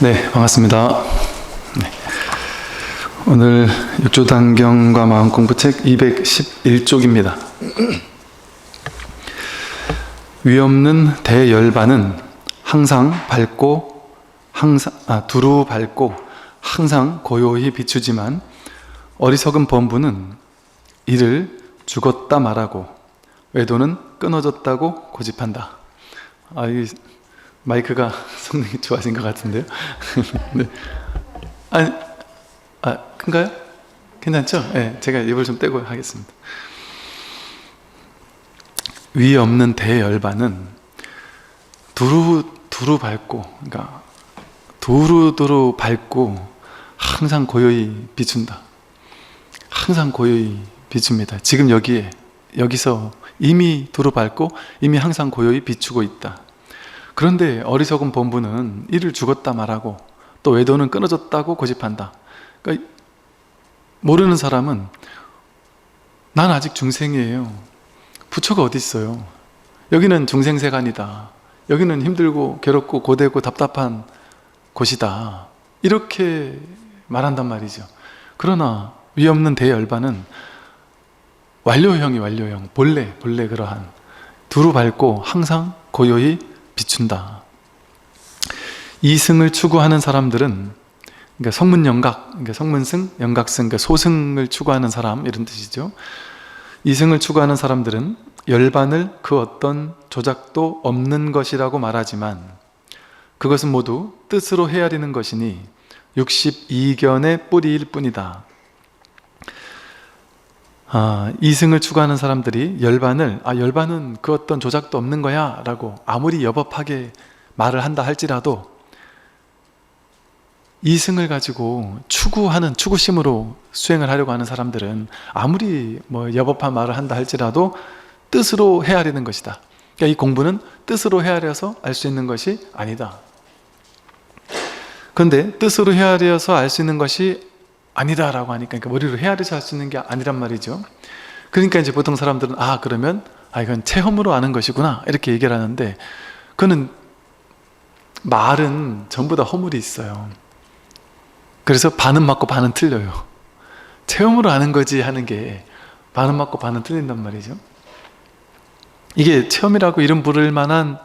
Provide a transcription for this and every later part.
네, 반갑습니다. 네. 오늘 육조단경과 마음공부책 211쪽입니다. 위없는 대열반은 두루 밝고 항상 고요히 비추지만 어리석은 범부는 이를 죽었다 말하고 외도는 끊어졌다고 고집한다. 이 마이크가 성능이 좋아진 것 같은데요. 네. 큰가요? 괜찮죠? 네, 제가 입을 좀 떼고 하겠습니다. 위 없는 대열반은 두루 밝고, 그러니까 두루두루 밝고 항상 고요히 비춘다. 항상 고요히 비춥니다. 지금 여기서 이미 두루 밝고 이미 항상 고요히 비추고 있다. 그런데 어리석은 범부는 이를 죽었다 말하고 또 외도는 끊어졌다고 고집한다. 그러니까 모르는 사람은 난 아직 중생이에요. 부처가 어디 있어요? 여기는 중생세간이다. 여기는 힘들고 괴롭고 고되고 답답한 곳이다. 이렇게 말한단 말이죠. 그러나 위 없는 대열반은 완료형, 본래 그러한 두루 밝고 항상 고요히 비춘다. 이승을 추구하는 사람들은, 그러니까 성문영각, 그러니까 성문승, 영각승, 그러니까 소승을 추구하는 사람, 이런 뜻이죠. 이승을 추구하는 사람들은 열반을 그 어떤 조작도 없는 것이라고 말하지만 그것은 모두 뜻으로 헤아리는 것이니 62견의 뿌리일 뿐이다. 이승을 추구하는 사람들이 열반은 그 어떤 조작도 없는 거야 라고 아무리 여법하게 말을 한다 할지라도 이승을 가지고 추구심으로 수행을 하려고 하는 사람들은 아무리 여법한 말을 한다 할지라도 뜻으로 헤아리는 것이다. 그러니까 이 공부는 뜻으로 헤아려서 알 수 있는 것이 아니다. 그런데 뜻으로 헤아려서 알 수 있는 것이 아니다 라고 하니까, 그러니까 머리로 헤아려서 할 수 있는 게 아니란 말이죠. 그러니까 이제 보통 사람들은 그러면 이건 체험으로 아는 것이구나 이렇게 얘기를 하는데, 그거는 말은 전부 다 허물이 있어요. 그래서 반은 맞고 반은 틀려요. 체험으로 아는 거지 하는 게 반은 맞고 반은 틀린단 말이죠. 이게 체험이라고 이름 부를 만한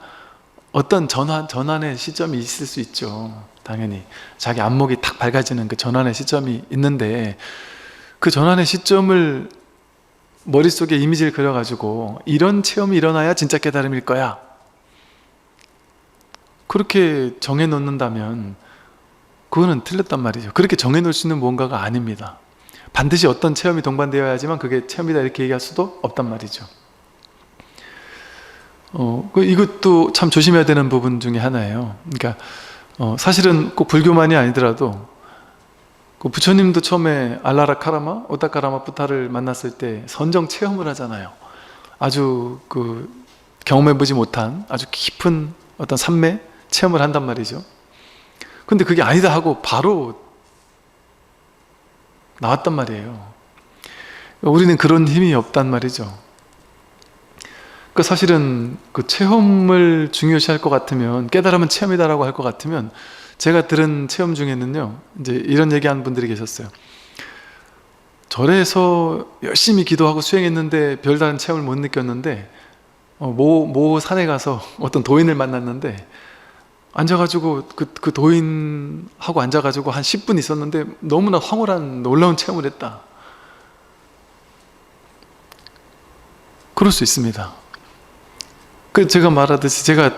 어떤 전환의 시점이 있을 수 있죠. 당연히 자기 안목이 탁 밝아지는 그 전환의 시점이 있는데, 그 전환의 시점을 머릿속에 이미지를 그려가지고 이런 체험이 일어나야 진짜 깨달음일 거야, 그렇게 정해놓는다면 그거는 틀렸단 말이죠. 그렇게 정해놓을 수 있는 무언가가 아닙니다. 반드시 어떤 체험이 동반되어야지만 그게 체험이다 이렇게 얘기할 수도 없단 말이죠. 이것도 참 조심해야 되는 부분 중에 하나예요. 그러니까 사실은 꼭 불교만이 아니더라도 부처님도 처음에 알라라 카라마, 오타카라마 부타를 만났을 때 선정 체험을 하잖아요. 아주 경험해보지 못한 아주 깊은 어떤 삼매 체험을 한단 말이죠. 근데 그게 아니다 하고 바로 나왔단 말이에요. 우리는 그런 힘이 없단 말이죠. 사실은 그 체험을 중요시할 것 같으면, 깨달음은 체험이다라고 할 것 같으면, 제가 들은 체험 중에는요, 이제 이런 얘기하는 분들이 계셨어요. 절에서 열심히 기도하고 수행했는데 별다른 체험을 못 느꼈는데 모 산에 가서 어떤 도인을 만났는데 앉아가지고 그 도인하고 앉아가지고 한 10분 있었는데 너무나 황홀한 놀라운 체험을 했다. 그럴 수 있습니다. 제가 말하듯이, 제가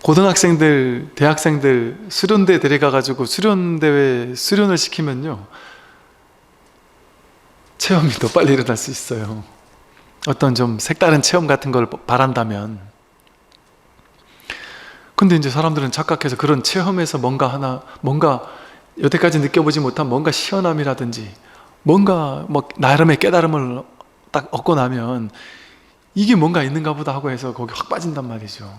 고등학생들, 대학생들 수련대 데려가가지고 수련대회 수련을 시키면요, 체험이 더 빨리 일어날 수 있어요. 어떤 좀 색다른 체험 같은 걸 바란다면. 근데 이제 사람들은 착각해서 그런 체험에서 뭔가 여태까지 느껴보지 못한 뭔가 시원함이라든지 뭔가 나름의 깨달음을 딱 얻고 나면 이게 뭔가 있는가 보다 하고 해서 거기 확 빠진단 말이죠.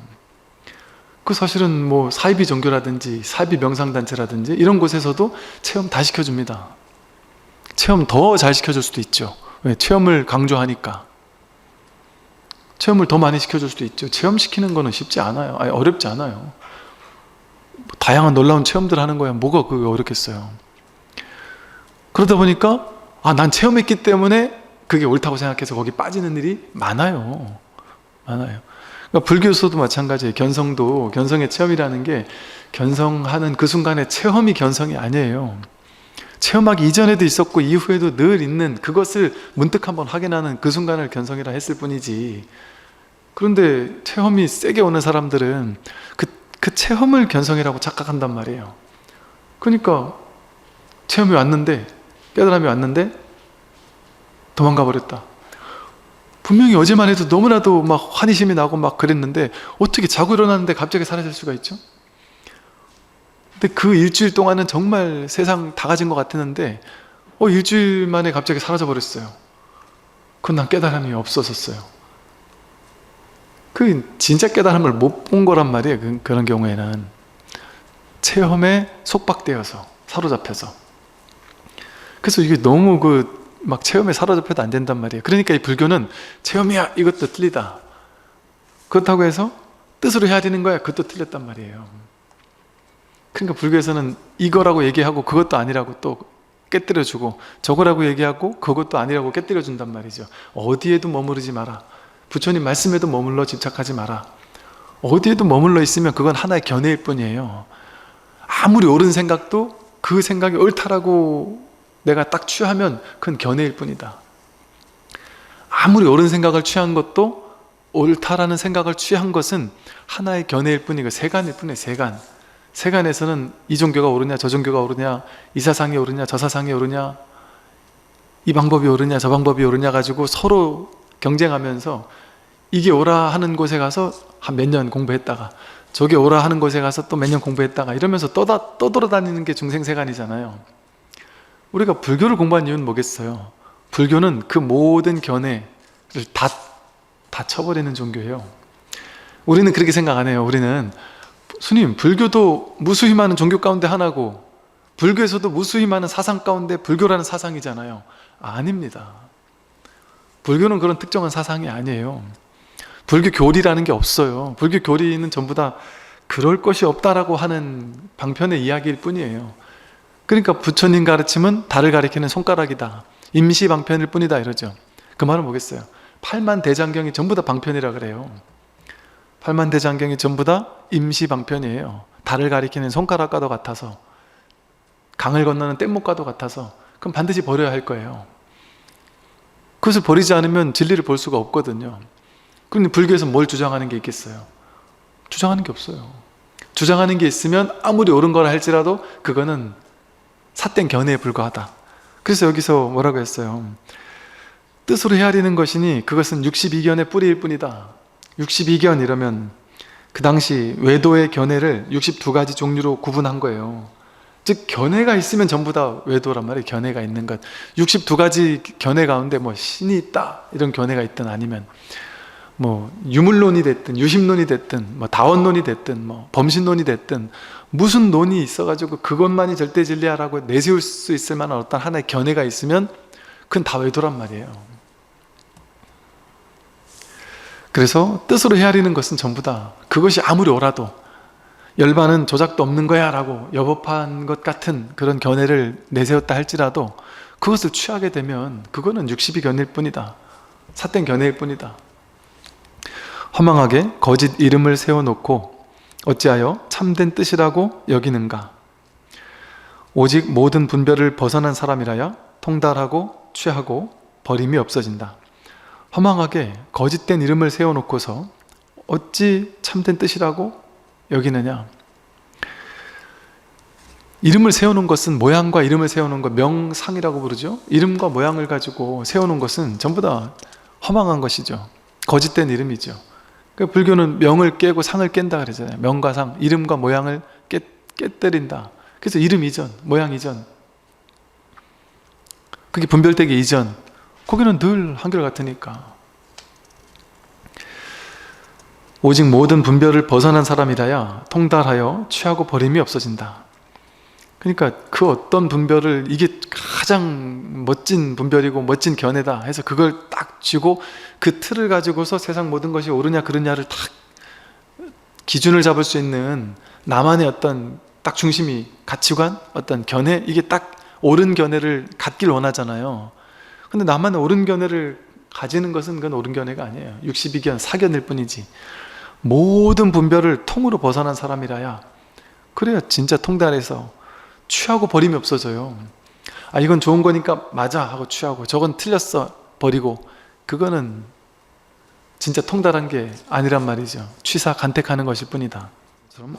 사실은 사이비 종교라든지 사이비 명상단체라든지 이런 곳에서도 체험 다 시켜줍니다. 체험 더 잘 시켜줄 수도 있죠. 왜? 체험을 강조하니까. 체험을 더 많이 시켜줄 수도 있죠. 체험시키는 거는 쉽지 않아요. 어렵지 않아요. 다양한 놀라운 체험들을 하는 거야. 뭐가 그게 어렵겠어요. 그러다 보니까 난 체험했기 때문에 그게 옳다고 생각해서 거기 빠지는 일이 많아요. 많아요. 그러니까 불교에서도 마찬가지예요. 견성의 체험이라는 게 견성하는 그 순간의 체험이 견성이 아니에요. 체험하기 이전에도 있었고 이후에도 늘 있는 그것을 문득 한번 확인하는 그 순간을 견성이라 했을 뿐이지. 그런데 체험이 세게 오는 사람들은 그 체험을 견성이라고 착각한단 말이에요. 그러니까 체험이 왔는데, 깨달음이 왔는데 도망가 버렸다. 분명히 어제만 해도 너무나도 막 환희심이 나고 막 그랬는데 어떻게 자고 일어났는데 갑자기 사라질 수가 있죠? 근데 그 일주일 동안은 정말 세상 다 가진 것 같았는데 일주일 만에 갑자기 사라져 버렸어요. 그건 난 깨달음이 없어졌어요. 그 진짜 깨달음을 못 본 거란 말이에요. 그런 경우에는 체험에 속박되어서 사로잡혀서. 그래서 이게 너무 막 체험에 사로잡혀도 안 된단 말이에요. 그러니까 이 불교는 체험이야 이것도 틀리다, 그렇다고 해서 뜻으로 해야 되는 거야 그것도 틀렸단 말이에요. 그러니까 불교에서는 이거라고 얘기하고 그것도 아니라고 또 깨뜨려주고, 저거라고 얘기하고 그것도 아니라고 깨뜨려준단 말이죠. 어디에도 머무르지 마라. 부처님 말씀에도 머물러 집착하지 마라. 어디에도 머물러 있으면 그건 하나의 견해일 뿐이에요. 아무리 옳은 생각도 그 생각이 옳다라고 내가 딱 취하면 그건 견해일 뿐이다. 아무리 옳은 생각을 취한 것도 옳다라는 생각을 취한 것은 하나의 견해일 뿐이고 세간일 뿐이에요. 세간에서는 이 종교가 옳으냐 저 종교가 옳으냐, 이 사상이 옳으냐 저 사상이 옳으냐, 이 방법이 옳으냐 저 방법이 옳으냐 가지고 서로 경쟁하면서 이게 옳아 하는 곳에 가서 한 몇 년 공부했다가 저게 옳아 하는 곳에 가서 또 몇 년 공부했다가 이러면서 떠돌아다니는 게 중생세간이잖아요. 우리가 불교를 공부한 이유는 뭐겠어요? 불교는 그 모든 견해를 다 쳐버리는 종교예요. 우리는 그렇게 생각 안 해요. 우리는 스님, 불교도 무수히 많은 종교 가운데 하나고 불교에서도 무수히 많은 사상 가운데 불교라는 사상이잖아요. 아닙니다. 불교는 그런 특정한 사상이 아니에요. 불교 교리라는 게 없어요. 불교 교리는 전부 다 그럴 것이 없다라고 하는 방편의 이야기일 뿐이에요. 그러니까 부처님 가르침은 달을 가리키는 손가락이다, 임시 방편일 뿐이다 이러죠. 그 말은 뭐겠어요? 팔만대장경이 전부 다 방편이라 그래요. 팔만대장경이 전부 다 임시 방편이에요. 달을 가리키는 손가락과도 같아서, 강을 건너는 뗏목과도 같아서, 그럼 반드시 버려야 할 거예요. 그것을 버리지 않으면 진리를 볼 수가 없거든요. 그런데 불교에서 뭘 주장하는 게 있겠어요? 주장하는 게 없어요. 주장하는 게 있으면 아무리 옳은 거라 할지라도 그거는 삿된 견해에 불과하다. 그래서 여기서 뭐라고 했어요? 뜻으로 헤아리는 것이니 그것은 62견의 뿌리일 뿐이다. 62견 이러면 그 당시 외도의 견해를 62가지 종류로 구분한 거예요. 즉 견해가 있으면 전부 다 외도란 말이에요. 견해가 있는 것. 62가지 견해 가운데 뭐 신이 있다 이런 견해가 있든, 아니면 뭐 유물론이 됐든 유심론이 됐든 뭐 다원론이 됐든 뭐 범신론이 됐든 무슨 논이 있어가지고 그것만이 절대 진리야라고 내세울 수 있을 만한 어떤 하나의 견해가 있으면 그건 다 외도란 말이에요. 그래서 뜻으로 헤아리는 것은 전부 다 그것이 아무리 옳아도 열반은 조작도 없는 거야 라고 여법한 것 같은 그런 견해를 내세웠다 할지라도 그것을 취하게 되면 그거는 62견해일 뿐이다. 삿된 견해일 뿐이다. 허망하게 거짓 이름을 세워놓고 어찌하여 참된 뜻이라고 여기는가? 오직 모든 분별을 벗어난 사람이라야 통달하고 취하고 버림이 없어진다. 허망하게 거짓된 이름을 세워놓고서 어찌 참된 뜻이라고 여기느냐? 이름을 세우는 것은, 모양과 이름을 세우는 것, 명상이라고 부르죠. 이름과 모양을 가지고 세우는 것은 전부 다 허망한 것이죠. 거짓된 이름이죠. 그러니까 불교는 명을 깨고 상을 깬다 그러잖아요. 명과 상, 이름과 모양을 깨뜨린다. 그래서 이름 이전, 모양 이전, 그게 분별되기 이전, 거기는 늘 한결같으니까. 오직 모든 분별을 벗어난 사람이라야 통달하여 취하고 버림이 없어진다. 그러니까 그 어떤 분별을, 이게 가장 멋진 분별이고 멋진 견해다 해서 그걸 딱 쥐고 그 틀을 가지고서 세상 모든 것이 옳으냐 그르냐를 딱 기준을 잡을 수 있는 나만의 어떤 딱 중심이, 가치관, 어떤 견해, 이게 딱 옳은 견해를 갖길 원하잖아요. 근데 나만의 옳은 견해를 가지는 것은 그건 옳은 견해가 아니에요. 62견, 사견일 뿐이지. 모든 분별을 통으로 벗어난 사람이라야, 그래야 진짜 통달해서 취하고 버림이 없어져요. 아, 이건 좋은 거니까 맞아 하고 취하고, 저건 틀렸어 버리고, 그거는 진짜 통달한 게 아니란 말이죠. 취사 간택하는 것일 뿐이다.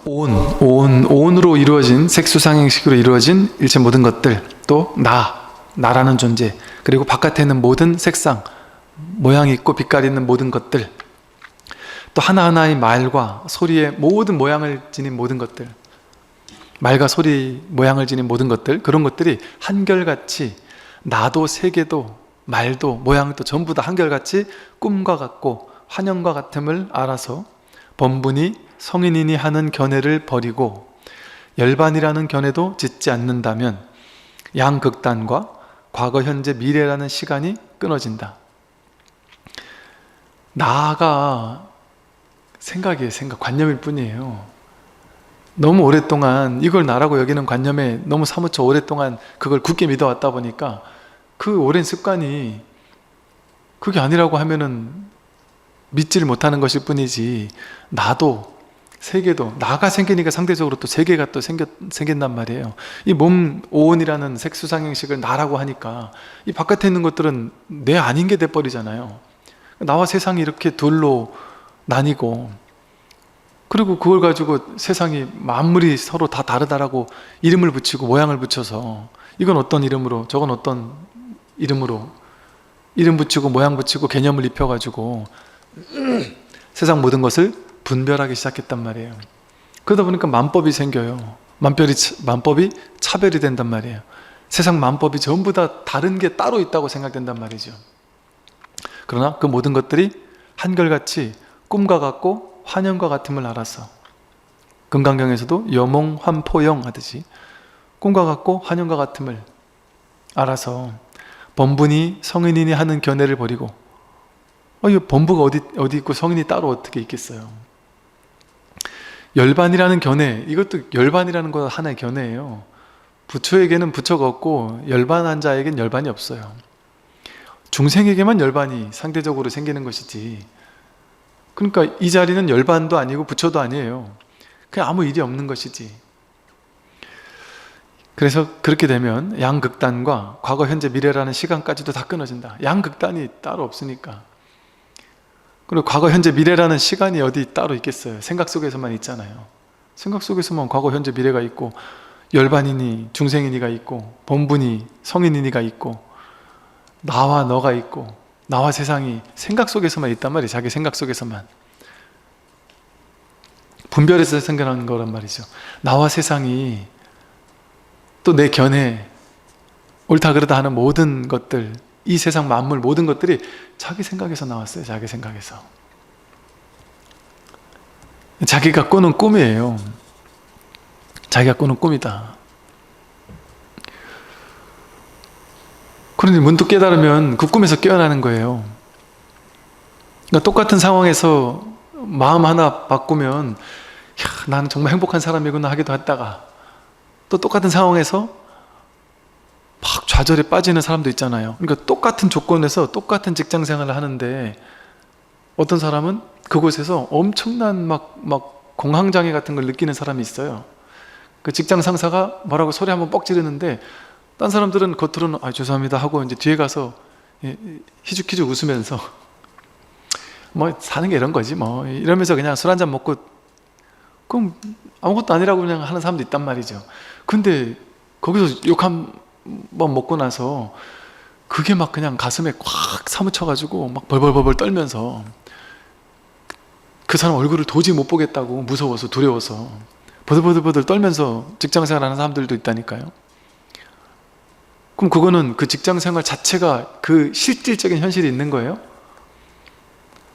온으로 이루어진, 색수상행식으로 이루어진 일체 모든 것들, 또 나라는 존재, 그리고 바깥에 있는 모든 색상, 모양이 있고 빛깔이 있는 모든 것들, 또 하나하나의 말과 소리의 모든 모양을 지닌 모든 것들, 말과 소리 모양을 지닌 모든 것들, 그런 것들이 한결같이 나도 세계도 말도 모양도 전부 다 한결같이 꿈과 같고 환영과 같음을 알아서 번분이 성인이니 하는 견해를 버리고 열반이라는 견해도 짓지 않는다면 양극단과 과거, 현재, 미래라는 시간이 끊어진다. 나가 생각이에요. 관념일 뿐이에요. 너무 오랫동안 이걸 나라고 여기는 관념에 너무 사무쳐 오랫동안 그걸 굳게 믿어왔다 보니까 그 오랜 습관이 그게 아니라고 하면은 믿지를 못하는 것일 뿐이지, 나도 세계도, 나가 생기니까 상대적으로 또 세계가 또 생긴단 말이에요. 이 몸 오온이라는 색수상행식을 나라고 하니까 이 바깥에 있는 것들은 내 아닌 게 돼버리잖아요. 나와 세상이 이렇게 둘로 나뉘고, 그리고 그걸 가지고 세상이 만물이 서로 다 다르다라고 이름을 붙이고 모양을 붙여서, 이건 어떤 이름으로 저건 어떤 이름으로 이름 붙이고 모양 붙이고 개념을 입혀가지고 세상 모든 것을 분별하기 시작했단 말이에요. 그러다 보니까 만법이 생겨요. 만법이 차별이 된단 말이에요. 세상 만법이 전부 다 다른 게 따로 있다고 생각된단 말이죠. 그러나 그 모든 것들이 한결같이 꿈과 같고 환영과 같음을 알아서, 금강경에서도 여몽 환포영 하듯이 꿈과 같고 환영과 같음을 알아서 번분이 성인이니 하는 견해를 버리고, 이 번부가 어디 있고 성인이 따로 어떻게 있겠어요. 열반이라는 견해, 이것도 열반이라는 거 하나의 견해예요. 부처에게는 부처가 없고 열반한 자에겐 열반이 없어요. 중생에게만 열반이 상대적으로 생기는 것이지, 그러니까 이 자리는 열반도 아니고 부처도 아니에요. 그냥 아무 일이 없는 것이지. 그래서 그렇게 되면 양극단과 과거, 현재, 미래라는 시간까지도 다 끊어진다. 양극단이 따로 없으니까. 그리고 과거, 현재, 미래라는 시간이 어디 따로 있겠어요. 생각 속에서만 있잖아요. 생각 속에서만 과거, 현재, 미래가 있고, 열반이니 중생이니가 있고, 본분이 성인이니가 있고, 나와 너가 있고, 나와 세상이 생각 속에서만 있단 말이에요. 자기 생각 속에서만. 분별해서 생겨나는 거란 말이죠. 나와 세상이, 또 내 견해, 옳다 그르다 하는 모든 것들, 이 세상 만물 모든 것들이 자기 생각에서 나왔어요. 자기 생각에서. 자기가 꾸는 꿈이에요. 자기가 꾸는 꿈이다. 그런데 문득 깨달으면 그 꿈에서 깨어나는 거예요. 그러니까 똑같은 상황에서 마음 하나 바꾸면 나는 정말 행복한 사람이구나 하기도 했다가, 또 똑같은 상황에서 막 좌절에 빠지는 사람도 있잖아요. 그러니까 똑같은 조건에서 똑같은 직장 생활을 하는데 어떤 사람은 그곳에서 엄청난 막 공황장애 같은 걸 느끼는 사람이 있어요. 그 직장 상사가 뭐라고 소리 한번 뻑 지르는데 딴 사람들은 겉으로는 죄송합니다 하고 이제 뒤에 가서 희죽희죽 웃으면서 뭐 사는 게 이런 거지 뭐 이러면서 그냥 술 한잔 먹고 그럼 아무것도 아니라고 그냥 하는 사람도 있단 말이죠. 근데 거기서 욕 한 번 먹고 나서 그게 막 그냥 가슴에 꽉 사무쳐가지고 막 벌벌벌벌 떨면서 그 사람 얼굴을 도저히 못 보겠다고 무서워서 두려워서 버들버들버들 떨면서 직장생활 하는 사람들도 있다니까요. 그럼 그거는 그 직장생활 자체가 그 실질적인 현실이 있는 거예요?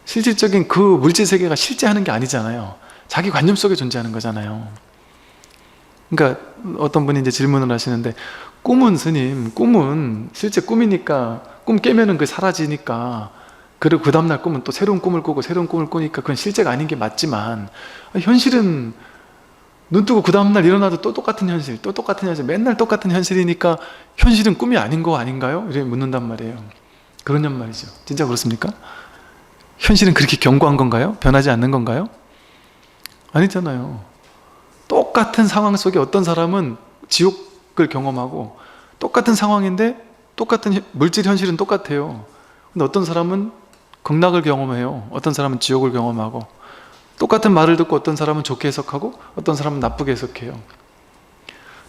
실질적인 그 물질세계가 실제 하는 게 아니잖아요. 자기 관념 속에 존재하는 거잖아요. 그러니까 어떤 분이 이제 질문을 하시는데, 꿈은 스님, 꿈은 실제 꿈이니까 꿈 깨면은 그 사라지니까 그리고 그 다음날 꿈은 또 새로운 꿈을 꾸고 새로운 꿈을 꾸니까 그건 실제가 아닌 게 맞지만, 현실은 눈 뜨고 그 다음날 일어나도 또 똑같은 현실, 또 똑같은 현실, 맨날 똑같은 현실이니까 현실은 꿈이 아닌 거 아닌가요? 이렇게 묻는단 말이에요. 그러냔 말이죠. 진짜 그렇습니까? 현실은 그렇게 견고한 건가요? 변하지 않는 건가요? 아니잖아요. 똑같은 상황 속에 어떤 사람은 지옥을 경험하고, 똑같은 상황인데 똑같은 물질 현실은 똑같아요. 근데 어떤 사람은 극락을 경험해요. 어떤 사람은 지옥을 경험하고, 똑같은 말을 듣고 어떤 사람은 좋게 해석하고 어떤 사람은 나쁘게 해석해요.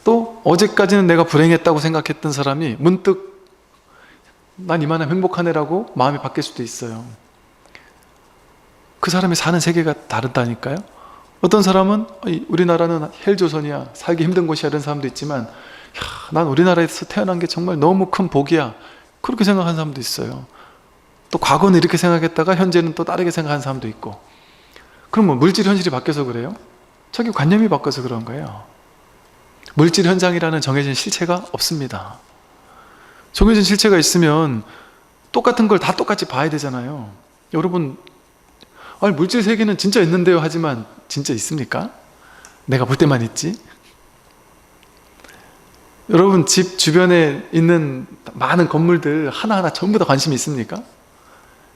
또 어제까지는 내가 불행했다고 생각했던 사람이 문득 난 이만하면 행복하네라고 마음이 바뀔 수도 있어요. 그 사람이 사는 세계가 다르다니까요. 어떤 사람은 우리나라는 헬조선이야, 살기 힘든 곳이야, 이런 사람도 있지만, 난 우리나라에서 태어난 게 정말 너무 큰 복이야, 그렇게 생각하는 사람도 있어요. 또 과거는 이렇게 생각했다가 현재는 또 다르게 생각하는 사람도 있고. 그럼 뭐 물질 현실이 바뀌어서 그래요? 자기 관념이 바뀌어서 그런 거예요. 물질 현장이라는 정해진 실체가 없습니다. 정해진 실체가 있으면 똑같은 걸 다 똑같이 봐야 되잖아요. 여러분, 물질 세계는 진짜 있는데요 하지만 진짜 있습니까? 내가 볼 때만 있지? 여러분 집 주변에 있는 많은 건물들 하나하나 전부 다 관심이 있습니까?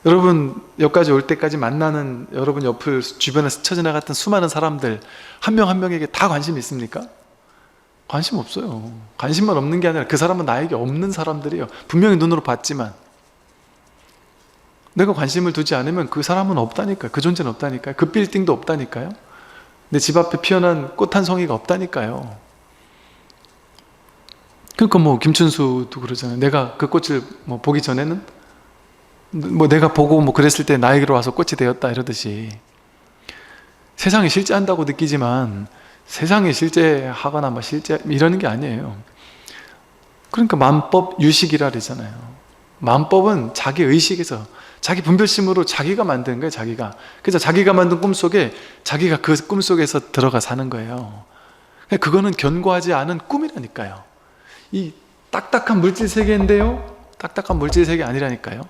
여러분 여기까지 올 때까지 만나는 여러분 옆을 주변에 스쳐 지나갔던 수많은 사람들 한 명 한 명에게 다 관심이 있습니까? 관심 없어요. 관심만 없는 게 아니라 그 사람은 나에게 없는 사람들이에요. 분명히 눈으로 봤지만 내가 관심을 두지 않으면 그 사람은 없다니까요. 그 존재는 없다니까요. 그 빌딩도 없다니까요. 내 집 앞에 피어난 꽃 한 송이가 없다니까요. 그러니까 뭐 김춘수도 그러잖아요. 내가 그 꽃을 보기 전에는 내가 보고 그랬을 때 나에게로 와서 꽃이 되었다 이러듯이, 세상이 실제한다고 느끼지만 세상이 실제하거나 실제 이러는 게 아니에요. 그러니까 만법 유식이라 그러잖아요. 만법은 자기 의식에서, 자기 분별심으로 자기가 만든 거예요. 자기가. 그래서 자기가 만든 꿈속에 자기가 그 꿈속에서 들어가 사는 거예요. 그거는 견고하지 않은 꿈이라니까요. 이 딱딱한 물질 세계인데요, 딱딱한 물질 세계 아니라니까요.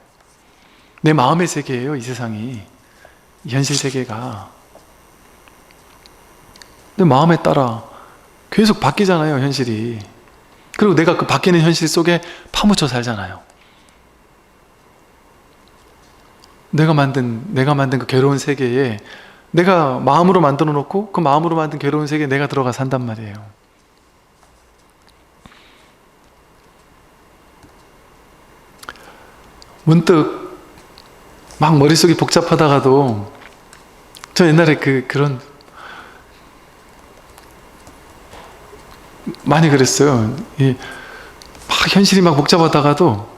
내 마음의 세계예요. 이 세상이, 이 현실 세계가 내 마음에 따라 계속 바뀌잖아요, 현실이. 그리고 내가 그 바뀌는 현실 속에 파묻혀 살잖아요. 내가 만든 그 괴로운 세계에 내가 마음으로 만들어 놓고, 그 마음으로 만든 괴로운 세계에 내가 들어가 산단 말이에요. 문득 막 머릿속이 복잡하다가도, 저 옛날에 그런 많이 그랬어요. 막 현실이 막 복잡하다가도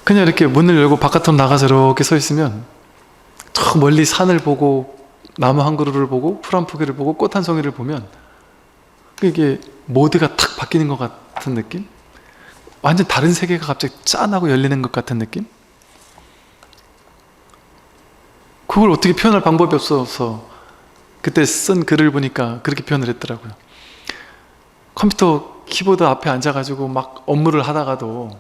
그냥 이렇게 문을 열고 바깥으로 나가서 이렇게 서 있으면 저 멀리 산을 보고 나무 한 그루를 보고 풀 한 포기를 보고 꽃 한 송이를 보면 이게 모드가 탁 바뀌는 것 같은 느낌? 완전 다른 세계가 갑자기 짠하고 열리는 것 같은 느낌? 그걸 어떻게 표현할 방법이 없어서 그때 쓴 글을 보니까 그렇게 표현을 했더라고요. 컴퓨터 키보드 앞에 앉아가지고 막 업무를 하다가도,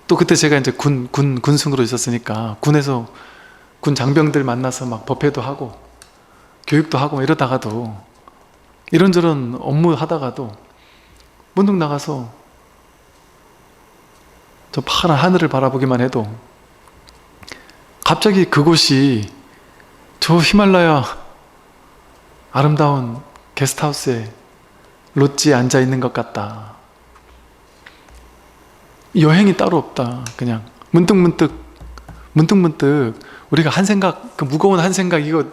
또 그때 제가 이제 군승으로 있었으니까 군에서 군 장병들 만나서 막 법회도 하고 교육도 하고 이러다가도, 이런저런 업무 하다가도 문득 나가서 저 파란 하늘을 바라보기만 해도 갑자기 그곳이 저 히말라야 아름다운 게스트하우스에 롯지에 앉아 있는 것 같다. 여행이 따로 없다. 그냥 문득문득 우리가 한 생각, 그 무거운 한 생각, 이거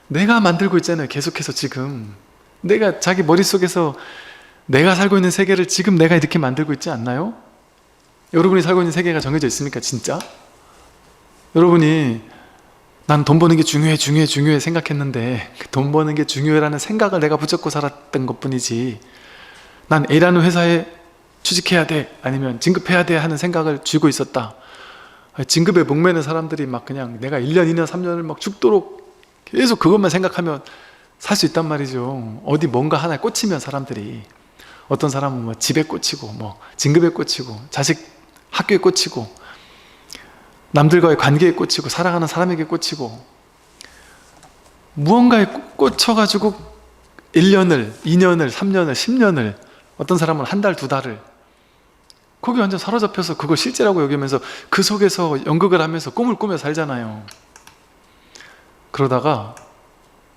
내가 만들고 있잖아요. 계속해서 지금 내가 자기 머릿속에서 내가 살고 있는 세계를 지금 내가 이렇게 만들고 있지 않나요? 여러분이 살고 있는 세계가 정해져 있습니까? 진짜? 여러분이 난 돈 버는 게 중요해 생각했는데 그 돈 버는 게 중요해라는 생각을 내가 붙잡고 살았던 것뿐이지, 난 A라는 회사에 취직해야 돼, 아니면 진급해야 돼 하는 생각을 쥐고 있었다. 진급에 목매는 사람들이 막 그냥 내가 1년, 2년, 3년을 막 죽도록 계속 그것만 생각하면 살 수 있단 말이죠. 어디 뭔가 하나에 꽂히면 사람들이, 어떤 사람은 뭐 집에 꽂히고 뭐 진급에 꽂히고 자식 학교에 꽂히고 남들과의 관계에 꽂히고 사랑하는 사람에게 꽂히고 무언가에 꽂혀가지고 1년을, 2년을, 3년을, 10년을, 어떤 사람은 한 달, 두 달을 거기 완전 사로잡혀서 그걸 실제라고 여기면서 그 속에서 연극을 하면서 꿈을 꾸며 살잖아요. 그러다가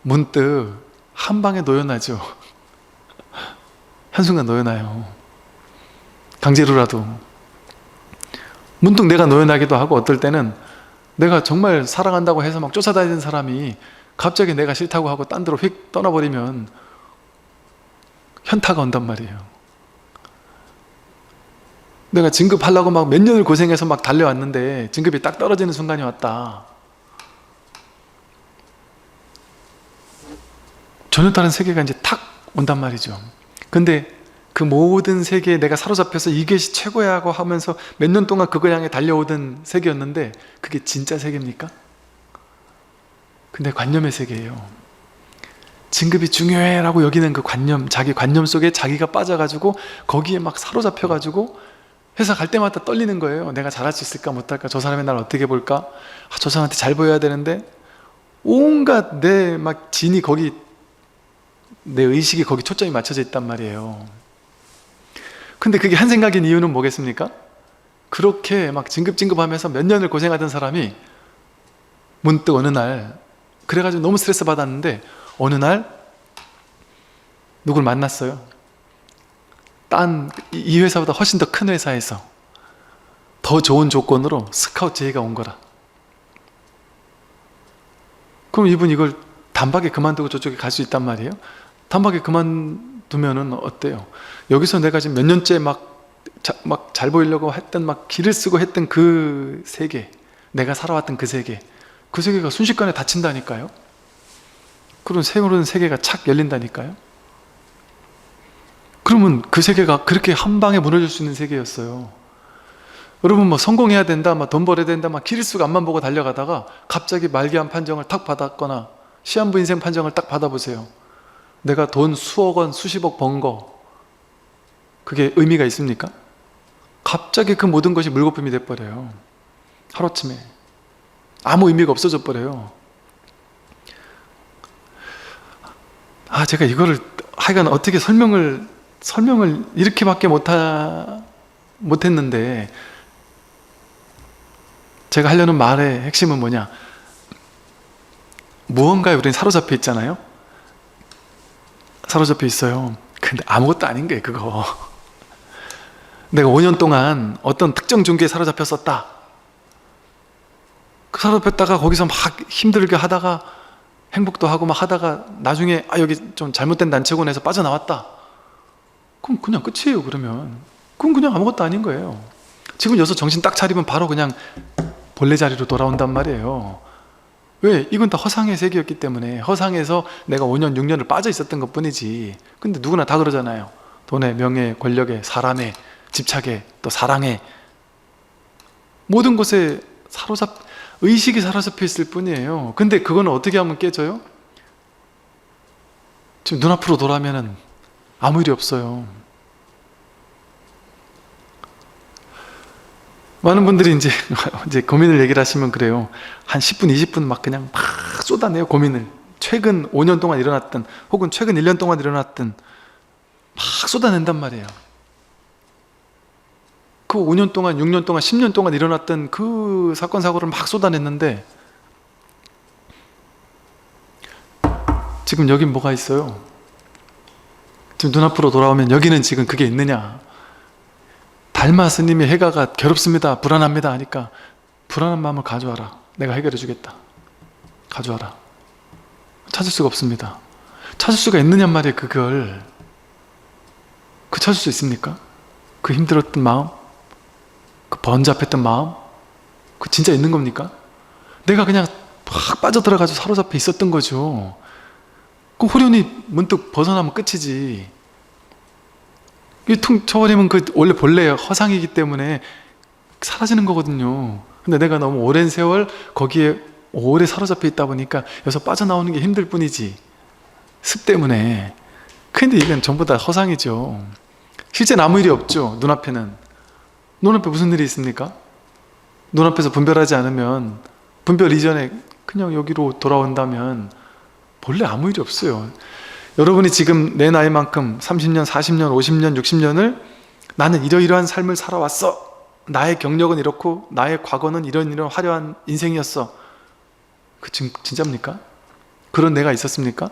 문득 한 방에 놓여나죠. 한순간 놓여나요. 강제로라도. 문득 내가 놓여나기도 하고, 어떨 때는 내가 정말 사랑한다고 해서 막 쫓아다니는 사람이 갑자기 내가 싫다고 하고 딴 데로 휙 떠나버리면 현타가 온단 말이에요. 내가 진급하려고 막 몇 년을 고생해서 막 달려왔는데 진급이 딱 떨어지는 순간이 왔다. 전혀 다른 세계가 이제 탁 온단 말이죠. 근데 그 모든 세계에 내가 사로잡혀서 이것이 최고야 하고 하면서 몇 년 동안 그걸 향해 달려오던 세계였는데 그게 진짜 세계입니까? 근데 관념의 세계예요. 진급이 중요해 라고 여기는 그 관념, 자기 관념 속에 자기가 빠져가지고 거기에 막 사로잡혀가지고 회사 갈 때마다 떨리는 거예요. 내가 잘할 수 있을까 못할까? 저 사람이 날 어떻게 볼까? 저 사람한테 잘 보여야 되는데 온갖 내 막 진이 거기, 내 의식이 거기 초점이 맞춰져 있단 말이에요. 근데 그게 한 생각인 이유는 뭐겠습니까? 그렇게 막 진급하면서 몇 년을 고생하던 사람이 문득 어느 날, 그래가지고 너무 스트레스 받았는데 어느 날 누굴 만났어요. 이 회사보다 훨씬 더 큰 회사에서 더 좋은 조건으로 스카우트 제의가 온 거라. 그럼 이분 이걸 단박에 그만두고 저쪽에 갈 수 있단 말이에요. 단박에 그만두면은 어때요? 여기서 내가 지금 몇 년째 막 잘 보이려고 했던, 막 기를 쓰고 했던 그 세계, 내가 살아왔던 그 세계가 순식간에 닫힌다니까요. 그런 새로운 세계가 착 열린다니까요. 그러면 그 세계가 그렇게 한 방에 무너질 수 있는 세계였어요. 여러분 뭐 성공해야 된다, 막 돈 벌어야 된다, 막 기르수가 앞만 보고 달려가다가 갑자기 말기암 판정을 탁 받았거나 시한부 인생 판정을 딱 받아보세요. 내가 돈 수억 원, 수십억 번 거, 그게 의미가 있습니까? 갑자기 그 모든 것이 물거품이 돼버려요. 하루아침에 아무 의미가 없어져 버려요. 제가 이거를 하여간 어떻게 설명을 이렇게밖에 못했는데, 제가 하려는 말의 핵심은 뭐냐? 무언가에 우리는 사로잡혀 있잖아요. 사로잡혀 있어요. 근데 아무것도 아닌 거예요, 그거. 내가 5년 동안 어떤 특정 종교에 사로잡혔었다. 그 사로잡혔다가 거기서 막 힘들게 하다가 행복도 하고 막 하다가 나중에 여기 좀 잘못된 단체군 해서 빠져나왔다. 그럼 그냥 끝이에요. 그러면 그건 그냥 아무것도 아닌 거예요. 지금 여기서 정신 딱 차리면 바로 그냥 본래 자리로 돌아온단 말이에요. 왜? 이건 다 허상의 세계였기 때문에, 허상에서 내가 5년 6년을 빠져 있었던 것 뿐이지. 근데 누구나 다 그러잖아요. 돈에, 명예에, 권력에, 사람에, 집착에, 또 사랑에, 모든 것에 의식이 사로잡혀 있을 뿐이에요. 근데 그거는 어떻게 하면 깨져요? 지금 눈앞으로 돌아오면은 아무 일이 없어요. 많은 분들이 이제 고민을 얘기를 하시면 그래요. 한 10분, 20분 막 그냥 막 쏟아내요, 고민을. 최근 5년 동안 일어났던, 혹은 최근 1년 동안 일어났던, 막 쏟아낸단 말이에요. 그 5년 동안, 6년 동안, 10년 동안 일어났던 그 사건, 사고를 막 쏟아냈는데, 지금 여긴 뭐가 있어요? 지금 눈앞으로 돌아오면 여기는 지금 그게 있느냐? 달마 스님이 해가가 괴롭습니다, 불안합니다 하니까 불안한 마음을 가져와라. 내가 해결해 주겠다. 가져와라. 찾을 수가 없습니다. 찾을 수가 있느냐 말이에요. 그걸 찾을 수 있습니까? 그 힘들었던 마음, 그 번잡했던 마음, 그 진짜 있는 겁니까? 내가 그냥 확 빠져들어가지고 사로잡혀 있었던 거죠. 그 후련히 문득 벗어나면 끝이지. 퉁 쳐버리면 그 원래 본래 허상이기 때문에 사라지는 거거든요. 근데 내가 너무 오랜 세월 거기에 오래 사로잡혀 있다 보니까 여기서 빠져나오는 게 힘들 뿐이지, 습 때문에. 근데 이건 전부 다 허상이죠. 실제는 아무 일이 없죠, 눈앞에는. 눈앞에 무슨 일이 있습니까? 눈앞에서 분별하지 않으면, 분별 이전에 그냥 여기로 돌아온다면 본래 아무 일이 없어요. 여러분이 지금 내 나이만큼 30년, 40년, 50년, 60년을 나는 이러이러한 삶을 살아왔어. 나의 경력은 이렇고 나의 과거는 이런 화려한 인생이었어. 그 진짜입니까? 그런 내가 있었습니까?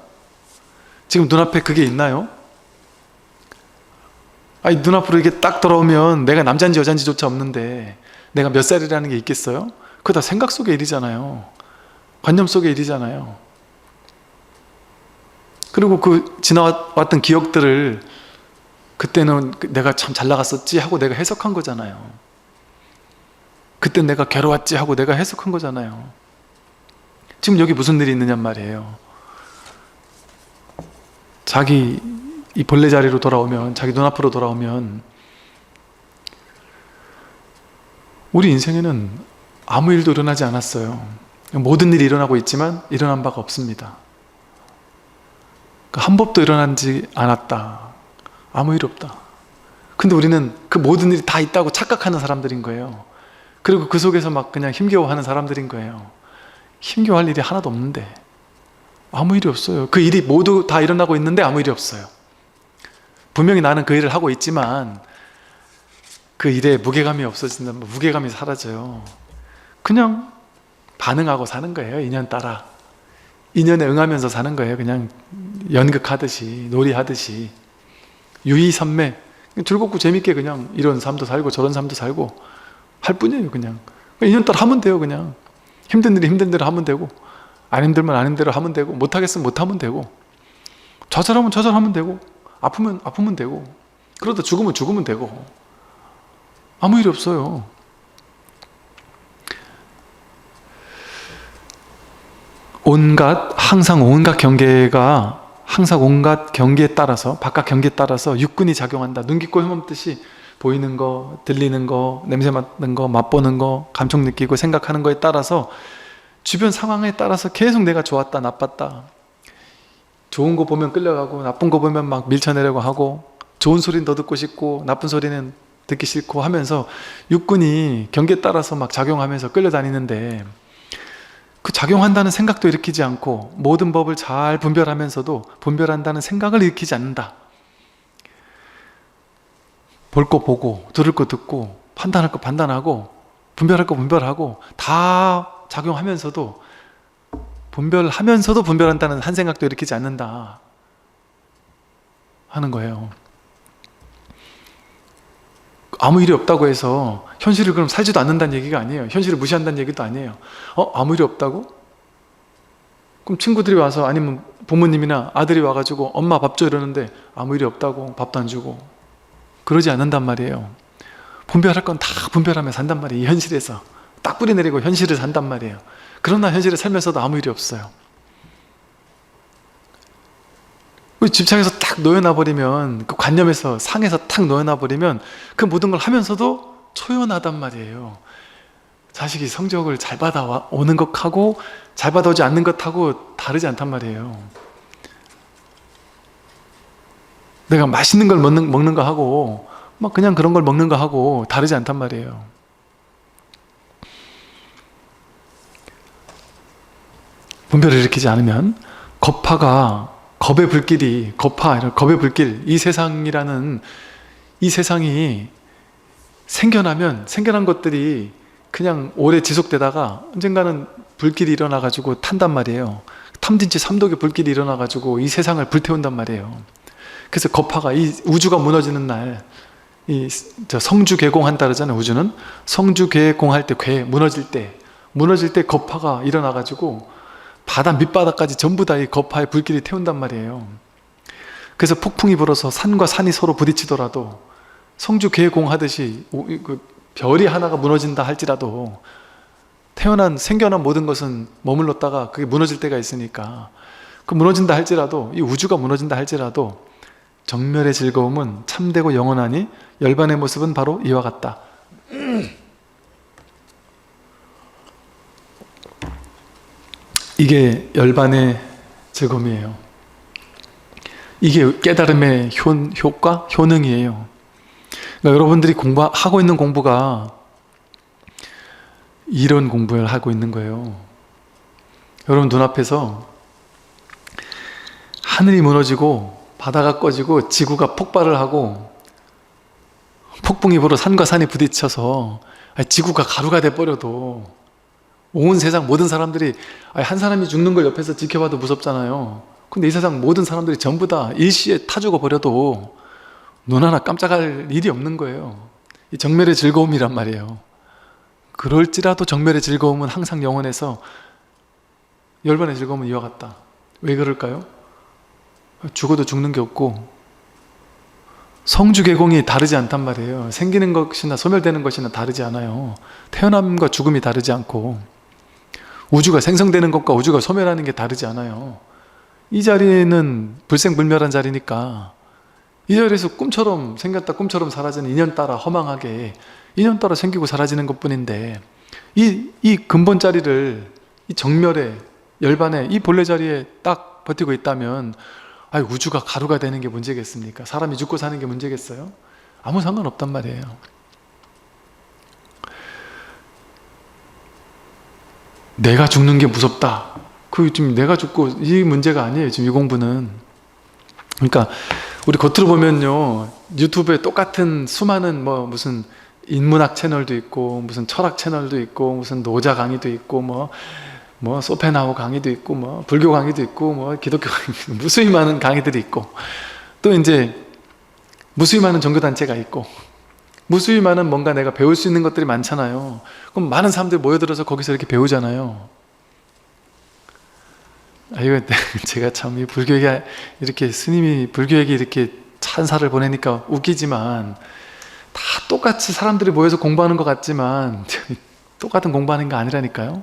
지금 눈앞에 그게 있나요? 아니, 눈앞으로 이게 딱 돌아오면 내가 남자인지 여자인지조차 없는데 내가 몇 살이라는 게 있겠어요? 그거 다 생각 속의 일이잖아요. 관념 속의 일이잖아요. 그리고 그 지나왔던 기억들을 그때는 내가 참 잘 나갔었지 하고 내가 해석한 거잖아요. 그때 내가 괴로웠지 하고 내가 해석한 거잖아요. 지금 여기 무슨 일이 있느냔 말이에요. 자기 이 본래 자리로 돌아오면, 자기 눈앞으로 돌아오면 우리 인생에는 아무 일도 일어나지 않았어요. 모든 일이 일어나고 있지만 일어난 바가 없습니다. 한 법도 일어나지 않았다. 아무 일 없다. 근데 우리는 그 모든 일이 다 있다고 착각하는 사람들인 거예요. 그리고 그 속에서 막 그냥 힘겨워하는 사람들인 거예요. 힘겨워할 일이 하나도 없는데 아무 일이 없어요. 그 일이 모두 다 일어나고 있는데 아무 일이 없어요. 분명히 나는 그 일을 하고 있지만 그 일에 무게감이 없어진다면 무게감이 사라져요. 그냥 반응하고 사는 거예요. 인연 따라. 인연에 응하면서 사는 거예요. 그냥 연극하듯이, 놀이하듯이. 유의선매. 즐겁고 재밌게 그냥 이런 삶도 살고 저런 삶도 살고 할 뿐이에요. 그냥 인연 따라 하면 돼요. 그냥 힘든 일이 힘든 대로 하면 되고, 안 힘들면 안 힘든 대로 하면 되고, 못하겠으면 못하면 되고, 좌절하면 좌절하면 되고, 아프면 아프면 되고, 그러다 죽으면 죽으면 되고, 아무 일이 없어요. 항상 온갖 경계에 따라서, 바깥 경계에 따라서 육군이 작용한다. 눈 깊고 혐없듯이 보이는 거, 들리는 거, 냄새 맡는 거, 맛보는 거, 감촉 느끼고 생각하는 거에 따라서 주변 상황에 따라서 계속 내가 좋았다, 나빴다, 좋은 거 보면 끌려가고 나쁜 거 보면 막 밀쳐내려고 하고, 좋은 소리는 더 듣고 싶고 나쁜 소리는 듣기 싫고 하면서 육군이 경계에 따라서 막 작용하면서 끌려다니는데, 그 작용한다는 생각도 일으키지 않고 모든 법을 잘 분별하면서도 분별한다는 생각을 일으키지 않는다. 볼 거 보고, 들을 거 듣고, 판단할 거 판단하고, 분별할 거 분별하고, 다 작용하면서도 분별한다는 한 생각도 일으키지 않는다 하는 거예요. 아무 일이 없다고 해서 현실을 그럼 살지도 않는다는 얘기가 아니에요. 현실을 무시한다는 얘기도 아니에요. 아무 일이 없다고? 그럼 친구들이 와서, 아니면 부모님이나 아들이 와가지고 엄마 밥 줘 이러는데 아무 일이 없다고 밥도 안 주고, 그러지 않는단 말이에요. 분별할 건 다 분별하며 산단 말이에요. 이 현실에서 딱 뿌리 내리고 현실을 산단 말이에요. 그러나 현실을 살면서도 아무 일이 없어요. 집착해서 딱 놓여놔버리면, 그 관념에서, 상에서 딱 놓여놔버리면 그 모든 걸 하면서도 초연하단 말이에요. 자식이 성적을 잘 받아오는 것하고 잘 받아오지 않는 것하고 다르지 않단 말이에요. 내가 맛있는 걸 먹는 거 하고 막 그냥 그런 걸 먹는 거 하고 다르지 않단 말이에요. 분별을 일으키지 않으면 겁의 불길, 이 세상이 생겨난 것들이 그냥 오래 지속되다가 언젠가는 불길이 일어나가지고 탄단 말이에요. 탐진치 삼독의 불길이 일어나가지고 이 세상을 불태운단 말이에요. 그래서 겁파가, 이 우주가 무너지는 날, 성주 개공한다 그러잖아요. 우주는 성주 개공할 때, 무너질 때 겁파가 일어나가지고 바다 밑바닥까지 전부 다 이 겁파의 불길이 태운단 말이에요. 그래서 폭풍이 불어서 산과 산이 서로 부딪히더라도, 성주 개공하듯이 그 별이 하나가 무너진다 할지라도 생겨난 모든 것은 머물렀다가 그게 무너질 때가 있으니까, 그 무너진다 할지라도, 이 우주가 무너진다 할지라도 정멸의 즐거움은 참되고 영원하니 열반의 모습은 바로 이와 같다. 이게 열반의 즐거움이에요. 이게 깨달음의 효과, 효능이에요. 그러니까 여러분들이 하고 있는 공부가 이런 공부를 하고 있는 거예요. 여러분 눈앞에서 하늘이 무너지고 바다가 꺼지고 지구가 폭발을 하고 폭풍이 불어 산과 산이 부딪혀서 지구가 가루가 돼버려도 온 세상 모든 사람들이 한 사람이 죽는 걸 옆에서 지켜봐도 무섭잖아요. 근데 이 세상 모든 사람들이 전부 다 일시에 타 죽어버려도 눈 하나 깜짝할 일이 없는 거예요. 이 정멸의 즐거움이란 말이에요. 그럴지라도 정멸의 즐거움은 항상 영원해서 열반의 즐거움은 이와 같다. 왜 그럴까요? 죽어도 죽는 게 없고 성주개공이 다르지 않단 말이에요. 생기는 것이나 소멸되는 것이나 다르지 않아요. 태어남과 죽음이 다르지 않고 우주가 생성되는 것과 우주가 소멸하는 게 다르지 않아요. 이 자리는 불생불멸한 자리니까 이 자리에서 꿈처럼 생겼다 꿈처럼 사라지는 인연 따라 허망하게 인연 따라 생기고 사라지는 것뿐인데 이 근본 자리를 이 정멸의 열반의 이 본래 자리에 딱 버티고 있다면 우주가 가루가 되는 게 문제겠습니까? 사람이 죽고 사는 게 문제겠어요? 아무 상관없단 말이에요. 내가 죽는 게 무섭다. 지금 내가 죽고 이 문제가 아니에요. 지금 이 공부는. 그러니까 우리 겉으로 보면요, 유튜브에 똑같은 수많은 무슨 인문학 채널도 있고 무슨 철학 채널도 있고 무슨 노자 강의도 있고 뭐 소페나우 강의도 있고 불교 강의도 있고 기독교 강의, 무수히 많은 강의들이 있고 또 이제 무수히 많은 종교단체가 있고 무수히 많은 뭔가 내가 배울 수 있는 것들이 많잖아요. 그럼 많은 사람들이 모여들어서 거기서 이렇게 배우잖아요. 이거 제가 참 이 불교에게 이렇게 스님이 불교에게 이렇게 찬사를 보내니까 웃기지만 다 똑같이 사람들이 모여서 공부하는 것 같지만 똑같은 공부하는 거 아니라니까요.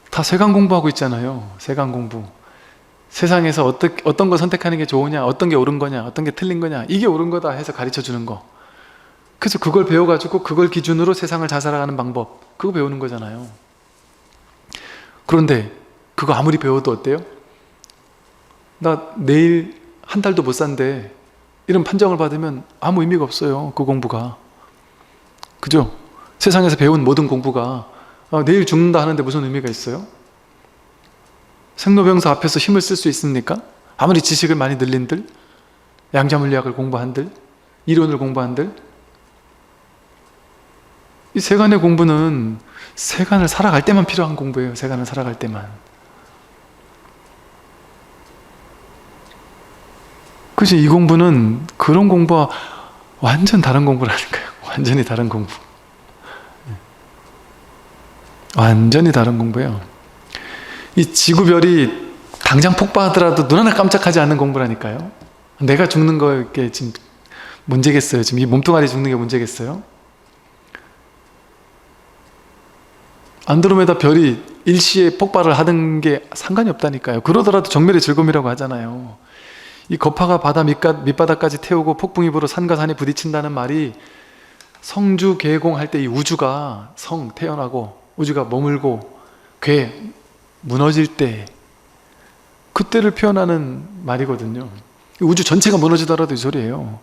다 세간 공부하고 있잖아요. 세간 공부. 세상에서 어떤 거 선택하는 게 좋으냐, 어떤 게 옳은 거냐, 어떤 게 틀린 거냐, 이게 옳은 거다 해서 가르쳐 주는 거. 그래서 그걸 배워가지고 그걸 기준으로 세상을 잘 살아가는 방법, 그거 배우는 거잖아요. 그런데 그거 아무리 배워도 어때요? 나 내일 한 달도 못 산대, 이런 판정을 받으면 아무 의미가 없어요. 그 공부가. 그죠? 세상에서 배운 모든 공부가 내일 죽는다 하는데 무슨 의미가 있어요? 생로병사 앞에서 힘을 쓸 수 있습니까? 아무리 지식을 많이 늘린들, 양자물리학을 공부한들, 이론을 공부한들, 이 세간의 공부는 세간을 살아갈 때만 필요한 공부예요. 세간을 살아갈 때만. 그치? 이 공부는 그런 공부와 완전 다른 공부라는 거예요. 완전히 다른 공부. 완전히 다른 공부예요. 이 지구별이 당장 폭파하더라도 눈 하나 깜짝하지 않는 공부라니까요. 내가 죽는 거게 지금 문제겠어요? 지금 이 몸뚱아리 죽는 게 문제겠어요? 안드로메다 별이 일시에 폭발을 하는 게 상관이 없다니까요. 그러더라도 정멸의 즐거움이라고 하잖아요. 이 거파가 바다 밑바닥까지 태우고 폭풍이 불어 산과 산이 부딪힌다는 말이 성주 개공할 때 이 우주가 태어나고 우주가 머물고 괴 무너질 때 그때를 표현하는 말이거든요. 우주 전체가 무너지더라도 이 소리예요.